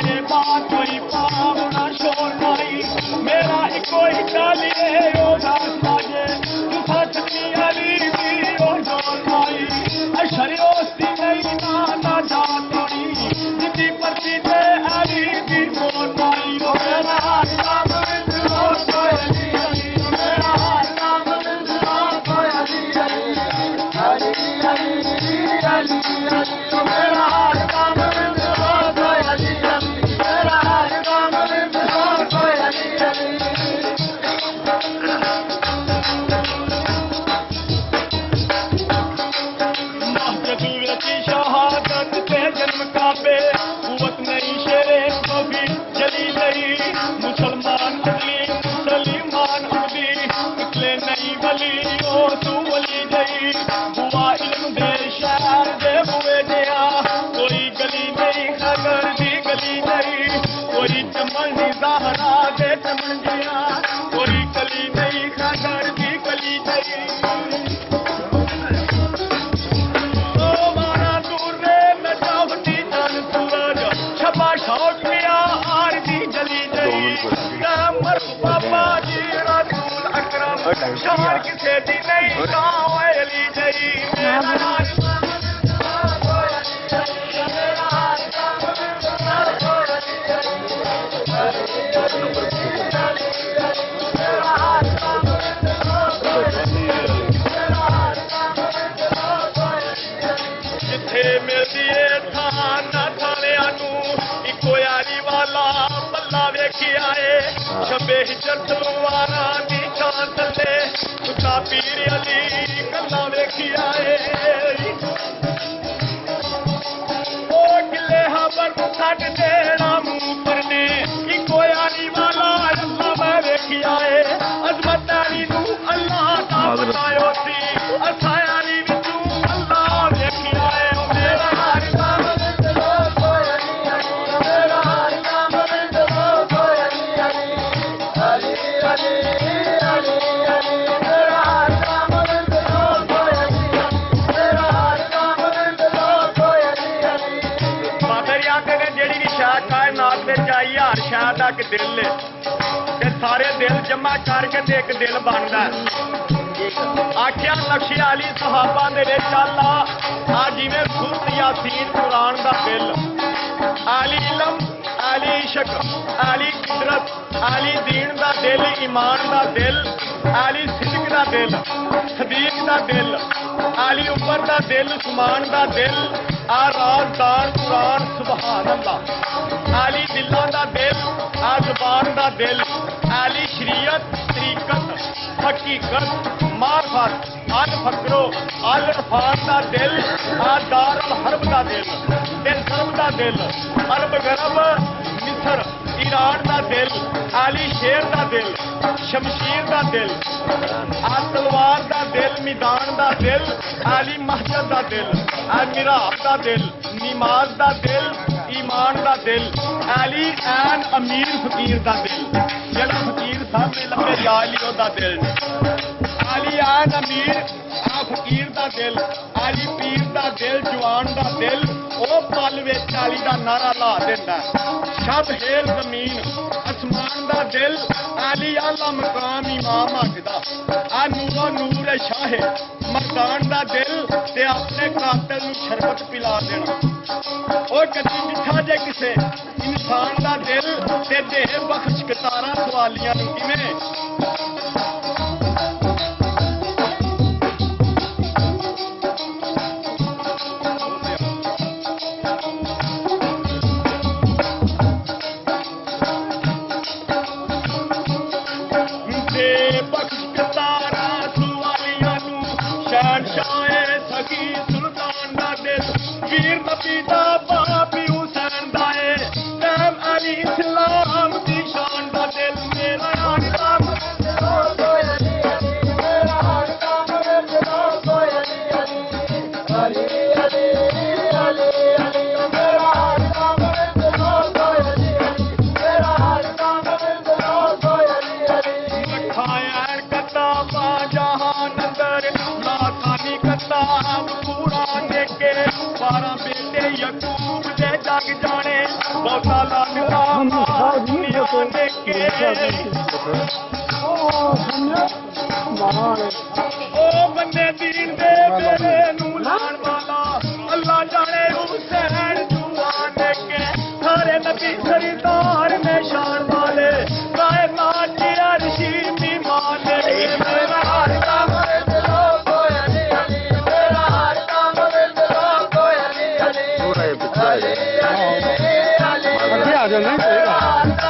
मेरे बात कोई पावना शोर पाई मेरा कोई काली ओ दास बाजे तू सचनी अली की ओ जोर पाई अशरियोस्ती नहीं ना जा तोड़ी जिंदी परती ते अली की मोर पाई ओ मेरा नाम ओ कोई अली मेरा नाम ओ कोई अली अली अली अली अली मेरा नाम ओ कोई अली मेरा नाम ओ कोई अली शहादत से जन्म काबे कुवत नहीं शेरे तो भी जली नहीं मुसलमान मुसलमान अबदी निकले नहीं वली ओ तू वली नहीं बुआ इल्म दे शहर दे बुए दिया कोई गली नहीं खगर दी गली नहीं कोई चमन दी ज़हरा दे चमन दिया कोई गली नहीं खगर दी गली नहीं बाबा जी रसूल अकरम शहर किसे दी नहीं गाँव अली जई जिथे मिलदी है थान थाने इको यारी वाला बल्ला वेखी आए शबे हिजर तलवारा दी चांद तले खुदा पीर अली गल्ला वेखी आए ओ किले हबर छट देना मुंह परने इको यारी वाला अल्लाह मैं वेखी आए अजमत अली नू अल्लाह दा बनायो सी असा यारी विचू अल्लाह वेखी आए दिल सारे दिल जमा करके एक दिल बनता आख्या नक्शे आली सहाबा दे अल्लाह आ जिवें सूरत यासीन कुरान दा दिल आली इलम आली इश्क आली कुदरत आली दीन दा दिल ईमान दा दिल आली सिद्क दा दिल सदीक दा दिल आली उमर दा दिल उस्मान दा दिल आ राज़दार कुरान सुभान अल्लाह आली दिलों दा दिल आ जुबान दा दिल आली शरीयत तरीकत हकीकत मार्फत अल फकरो अल इरफान दा दिल आ दारुल हर्ब दा दिल सरब दा दिल अरब गरब मिस्र ईरान दा दिल आली शेर दा दिल शमशीर दा दिल आ तलवार दा दिल मैदान दा दिल आली महजद दा दिल आ मिराब दा दिल नमाज दा दिल ईमान दा दिल आली ऐन अमीर फकीर दा दिल जेड़ा फकीर सामने लगे लाली दा दिल आली ऐन अमीर आ फकीर दा दिल आली पीर दा दिल जवान दा दिल ओ पल विच आली दा नारा ला देंदा शब हेल जमीन आसमान दा दिल आली आला मकाम इमाम हकदा आ नूरो नूर शाहे मकान दा दिल ते अपने कातिल नूं शरबत पिला देना ओ कदी दिखा जे किसे इंसान दा दिल ते दे बख्श कतारा सवालियां नूं किवें पूरा देखे 12 बेटे यकूब दे जग जाने बहुता दुनिया के ओ बंदे दीन दे मेरे नू लाण वाला अल्लाह जाने हुसैन जुआन के सारे नबी सरदार में शान वाले कायनात की अर्शी मीमान मेरा हर काम दिलो कोई अली अली मेरा हर काम दिलो कोई अली अली अली अली अली